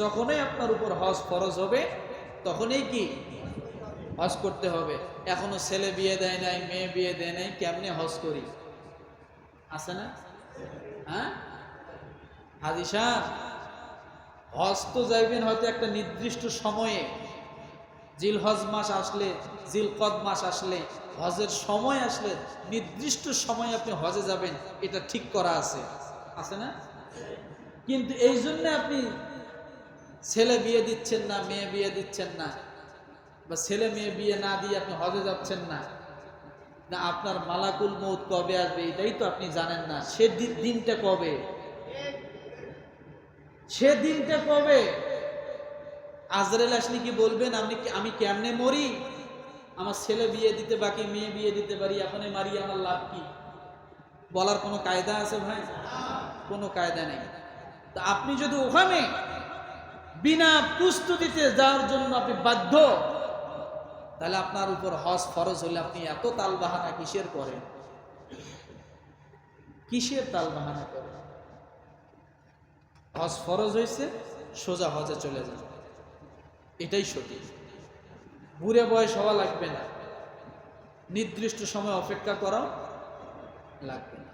যখনই আপনার উপর হজ ফরজ হবে তখনই কি হজ করতে হবে। এখনো ছেলে বিয়ে দেয় নাই, মেয়ে বিয়ে দেয় নাই, কেমনে হজ করি? আছে না? হ্যাঁ হাজী সাহেব, হজ তো যাইবেন হয়তো একটা নির্দিষ্ট সময়ে, জিলহজ মাস আসলে, জিলকদ মাস আসলে, হজের সময় আসলে নির্দিষ্ট সময়ে আপনি হজে যাবেন, এটা ঠিক করা আছে, আছে না? কিন্তু এই জন্য আপনি ছেলে বিয়ে দিচ্ছেন না, মেয়ে বিয়ে দিচ্ছেন না, বা ছেলে মেয়ে বিয়ে না দিয়ে আপনি হজে যাচ্ছেন না, না আপনার মালাকুল মউত কবে আসবে এটাই তো আপনি জানেন না। সে দিনটা কবে? সে দিনটা কবে? আজরাইল আসলে কি বলবেন আমি কেমনে মরি? আমার ছেলে বিয়ে দিতে বাকি, মেয়ে বিয়ে দিতে পারি, এখনই মারি, আমার লাভ কি? বলার কোনো কায়দা আছে ভাই? কোনো কায়দা নেই। তা আপনি যদি ওখানে বিনা প্রস্তুতিতে যাওয়ার জন্য আপনি বাধ্য, তাহলে আপনার উপর হজ ফরজ হলে আপনি এত তালবাহানা কিসের করেন? কিসের তালবাহানা করেন? হজ ফরজ হয়েছে, সোজা হজে চলে যান, এটাই সঠিক। বুড়ে বয়স হওয়া লাগবে না, নির্দিষ্ট সময় অপেক্ষা করাও লাগবে না।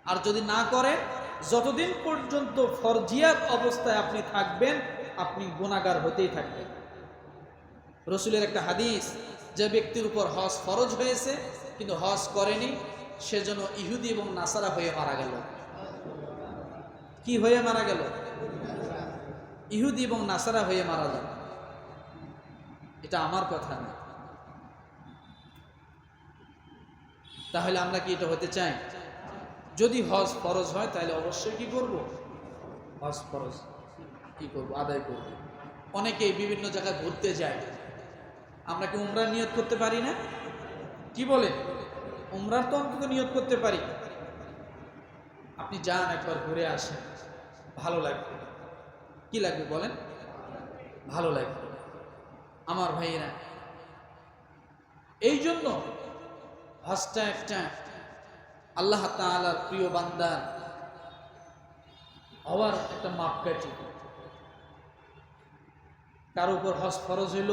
আর যদি না করেন, যতদিন পর্যন্ত ফরজিয়াত অবস্থায় আপনি থাকবেন, আপনি গুনাহগার হতেই থাকবেন। রসুলের একটা হাদিস, যে ব্যক্তির উপর হজ ফরজ হয়েছে কিন্তু হজ করেনি, সেজন্য ইহুদি এবং নাসারা হয়ে মারা গেল। কি হয়ে মারা গেল? ইহুদি এবং নাসারা হয়ে মারা গেল। এটা আমার কথা না। তাহলে আমরা কি এটা হতে চাই? যদি হজ ফরজ হয় তাহলে অবশ্যই কি করব? হজ ফরজ কি করব? আদায় করব। অনেকেই বিভিন্ন জায়গায় ঘুরতে যায়, আমরা কি উমরার নিয়ত করতে পারি না? কি বলে? উমরার তো অন্তত নিয়ত করতে পারি। আপনি যান, একবার ঘুরে আসেন, ভালো লাগবে। কি লাগবে বলেন? ভালো লাগবে। আমার ভাইয়েরা, এই জন্য হজটা একটা আল্লাহ তাআলার প্রিয় বান্দার হওয়ার একটা মাপকাঠি। কারো উপর হজ ফরজ হইল,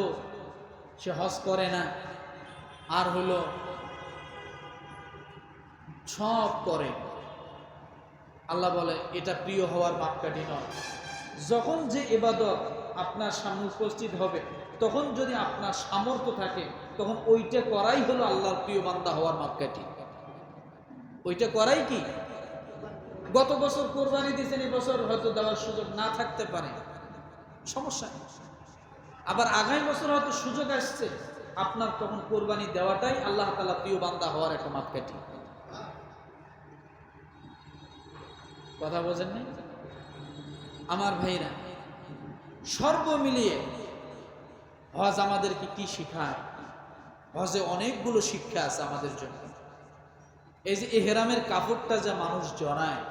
সে হজ করে না, আর হলো সব করে, আল্লাহ বলে এটা প্রিয় হওয়ার মাপকাঠি নয়। যখন যে ইবাদত আপনার সামনে উপস্থিত হবে, তখন যদি আপনার সামর্থ্য থাকে, তখন ওইটা করাই হলো আল্লাহর প্রিয় বান্দা হওয়ার মাপকাঠি। ওইটা করাই কি? গত বছর কোরবানি দিয়েছেন, এবছর হয়তো দেওয়ার সুযোগ না থাকতে পারে, সমস্যা নেই। আবার আগামী বছর হয়তো সুযোগ আসছে আপনার, তখন কোরবানি দেওয়াটাই আল্লাহ তাআলা প্রিয় বান্দা হওয়ার একটা মাপকাঠি। কথা বোঝেন নাই? আমার ভাইরা, সর্ব মিলিয়ে হজ আমাদেরকে কি শিখায়? হজে অনেকগুলো শিক্ষা আছে আমাদের জন্য। এই যে ইহরামের কাপড়টা যা মানুষ জড়ায়,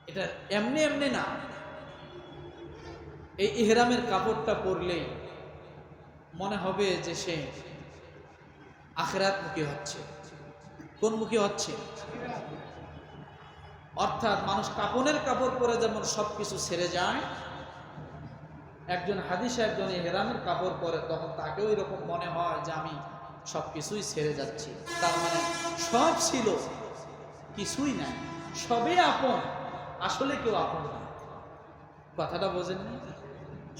এটা এমনি এমনি না। এই ইহরামের কাপড়টা পরলেই মনে হবে যে সে আখিরাত মুখী হচ্ছে। কোন মুখী হচ্ছে? অর্থাৎ মানুষ কাপনের কাপড় পরে যেমন সবকিছু ছেড়ে যায়, একজন হাদিসে একজন ইহরামের কাপড় পরে, তখন তাকেও এরকম মনে হয় যে আমি সবকিছুই ছেড়ে যাচ্ছি। তার মানে সব ছিল, কিছুই নাই, সবই আপন, আসলে কেউ আপন না। কথাটা বোঝেন না?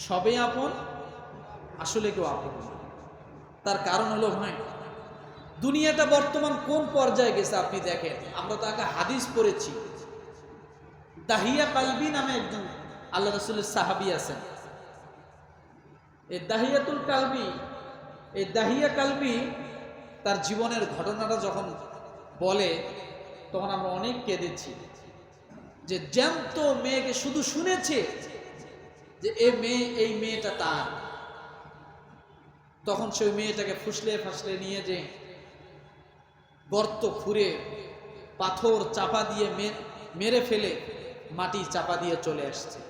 সবই আপন, আসলে কেউ আপন না। তার কারণ হলো ভাই, দুনিয়াটা বর্তমান কোন পর্যায়ে গেছে আপনি দেখেন। আমরা তো আগে হাদিস পড়েছি, দাহিয়া কালবি নামে একজন আল্লাহ রাসূলের সাহাবী আছেন। এই দাহিয়াতুল কালবি, এই দাহিয়া কালবি তার জীবনের ঘটনাটা যখন বলে, তখন আমরা অনেক কেঁদেছি। যে জ্যান্ত মেয়েকে শুধু শুনেছে যে এই মেয়েটা তার, তখন সেই মেয়েটাকে ফুসলে ফাসলে নিয়ে যে গর্ত খুঁড়ে পাথর চাপা দিয়ে মেরে ফেলে মাটি চাপা দিয়ে চলে আসছে।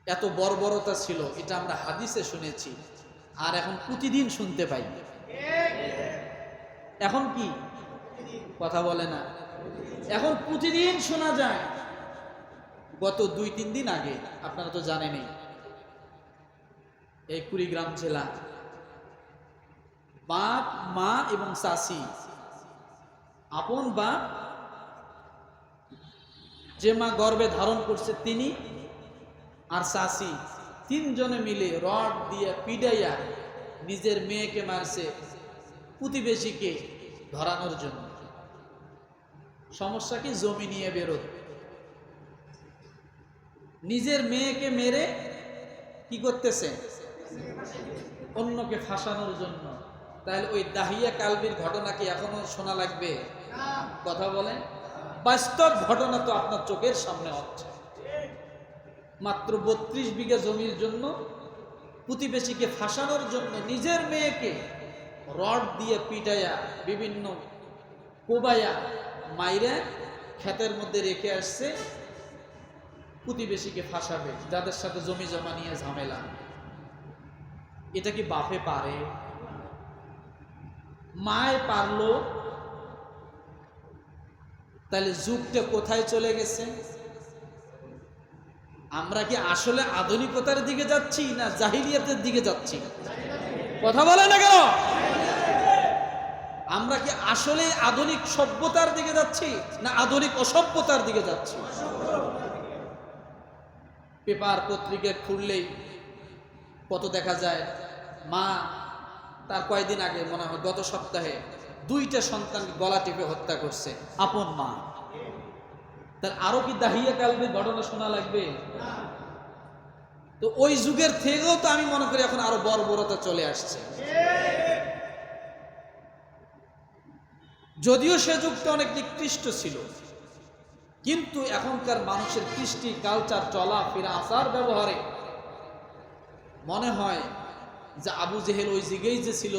এত বর্বরতা ছিল, এটা আমরা হাদিসে শুনেছি, আর এখন প্রতিদিন শুনতে পাই। এখন কি কথা বলে না? এখন প্রতিদিন শোনা যায় গত 2-3 দিন আগে, আপনারা তো জানেনই, এই কুড়িগ্রাম জেলা বাপ মা এবং চাচি, আপন বাপ, যে মা গর্ভে ধারণ করছে তিনি আর চাচি, 3 জনে মিলে রড দিয়ে পিডাইয়া নিজের মেয়েকে মারছে প্রতিবেশীকে ধরানোর জন্য। সমস্যা কি? জমি নিয়ে বেরোত। নিজের মেয়েকে মেরে কি করতেছে? অন্যকে ফাঁসানোর জন্য। তাহলে ওই দাহিয়া কালবির ঘটনা কি এখনো শোনা লাগবে? কথা বলেন। বাস্তব ঘটনা তো আপনার চোখের সামনে হচ্ছে। মাত্র 32 বিঘা জমির জন্য প্রতিবেশীকে ফাঁসানোর জন্য নিজের মেয়েকে রড দিয়ে পিটাইয়া বিভিন্ন কোবাইয়া মাইরে ক্ষেতের মধ্যে রেখে আসছে প্রতিবেশীকে ফাঁসাবে, যাদের সাথে জমি জমা নিয়ে ঝামেলা। এটা কি বাপে পারে? মায় পারলো? তাহলে যুগটা কোথায় চলে গেছে? আমরা কি আসলে আধুনিকতার দিকে যাচ্ছি না জাহিলিয়াতের দিকে যাচ্ছি? কথা বলে না কেন? আমরা কি আসলে আধুনিক সভ্যতার দিকে যাচ্ছি না আধুনিক অসভ্যতার দিকে যাচ্ছি? পেপার পত্রিকা খুললেই কত দেখা যায়, মা তার কয়েকদিন আগে মনে হয় গত সপ্তাহে 2টা সন্তানকে গলা টিপে হত্যা করছে, আপন মা। তার আরো কি দাহিয়া কালবে ঘটনা শোনা লাগবে? তো ওই যুগের থেকেও তো আমি মনে করি এখন আরো বর্বরতা চলে আসছে। যদিও সে যুগটা অনেক নিকৃষ্ট ছিল, কিন্তু এখনকার মানুষের কৃষ্টি কালচার, চলাফেরা, আচার ব্যবহারে মনে হয় যে আবু জেহেল ওই যুগেই যে ছিল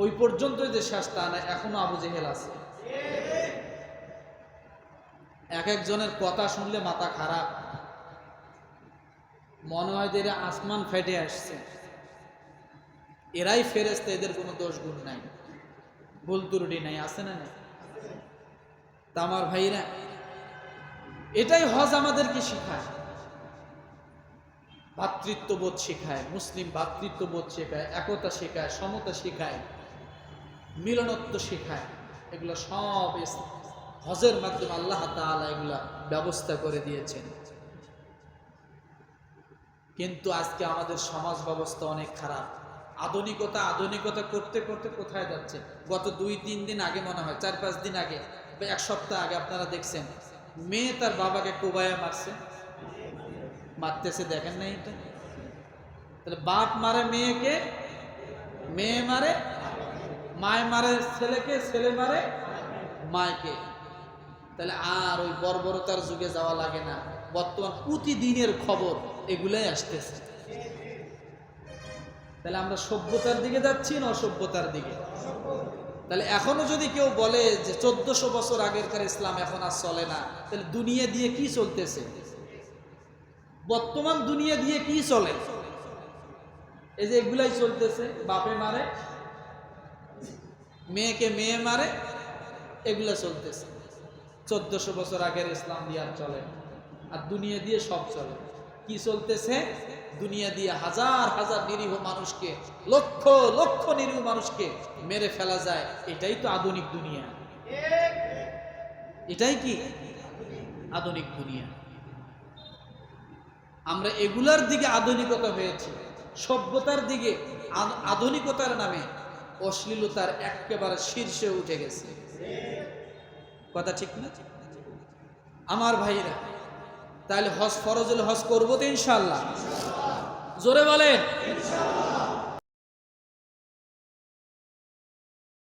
ওই পর্যন্ত যে শেষ তা না, এখনো আবু জেহেল আছে। এক একজনের কথা শুনলে মাথা খারাপ, মনে হয় যে এরা আসমান ফেটে আসছে, এরাই ফেরেশতা, এদের কোনো দোষ গুণ নাই, ভুল ত্রুটি নাই, আছে না? তা আমার ভাইরা, এটাই হজ আমাদেরকে শেখায়, ভাতৃত্ববোধ শেখায়, মুসলিম ভাতৃত্ববোধ শেখায়, একতা শেখায়, সমতা শেখায়, মিলনত্ব শেখায়। এগুলো সব হজের মাধ্যমে আল্লাহ তাআলা এগুলা ব্যবস্থা করে দিয়েছেন। কিন্তু আজকে আমাদের সমাজ ব্যবস্থা অনেক খারাপ। আধুনিকতা আধুনিকতা করতে করতে কোথায় যাচ্ছে? গত 2-3 দিন আগে মনে হয়, 4-5 দিন আগে, 1 সপ্তাহ আগে আপনারা দেখছেন মেয়ে তার বাবাকে কোবায়া মারছে, মারতেছে, দেখেন না এটা? তাহলে বাপ মারে মেয়েকে, মেয়ে মারে মায়, মারে ছেলেকে, ছেলে মারে মায়কে। তাহলে আর ওই বর্বরতার যুগে যাওয়া লাগে না। বর্তমান প্রতিদিনের খবর এগুলাই আসতেছে। তাহলে আমরা সভ্যতার দিকে যাচ্ছি না অসভ্যতার দিকে? তাহলে এখনো যদি কেউ বলে যে 1400 বছর আগেরকার ইসলাম এখন আর চলে না, তাহলে দুনিয়া দিয়ে কি চলতেছে? বর্তমান দুনিয়া দিয়ে কি চলে? এই যে এগুলাই চলতেছে, বাপে মারে মেয়েকে, মেয়ে মারে, এগুলা চলতেছে। 1400 বছর আগের ইসলাম দিয়ে আর চলে, আর দুনিয়া দিয়ে সব চলে। কি চলতেছে? দুনিয়া দিয়ে হাজার হাজার নিরীহ মানুষকে, লক্ষ লক্ষ নিরীহ মানুষকে মেরে ফেলা যায়। এটাই তো আধুনিক দুনিয়া। এটাই কি আধুনিক দুনিয়া? আমরা এগুলার দিকে আধুনিকতা হয়েছে, সভ্যতার দিকে আধুনিকতার নামে অশ্লীলতার একেবারে শীর্ষে উঠে গেছে। কথা ঠিক না আমার ভাইরা? তাহলে হজ ফরজ হলে হজ করবো তো ইনশাআল্লাহ? জোরে বলেন।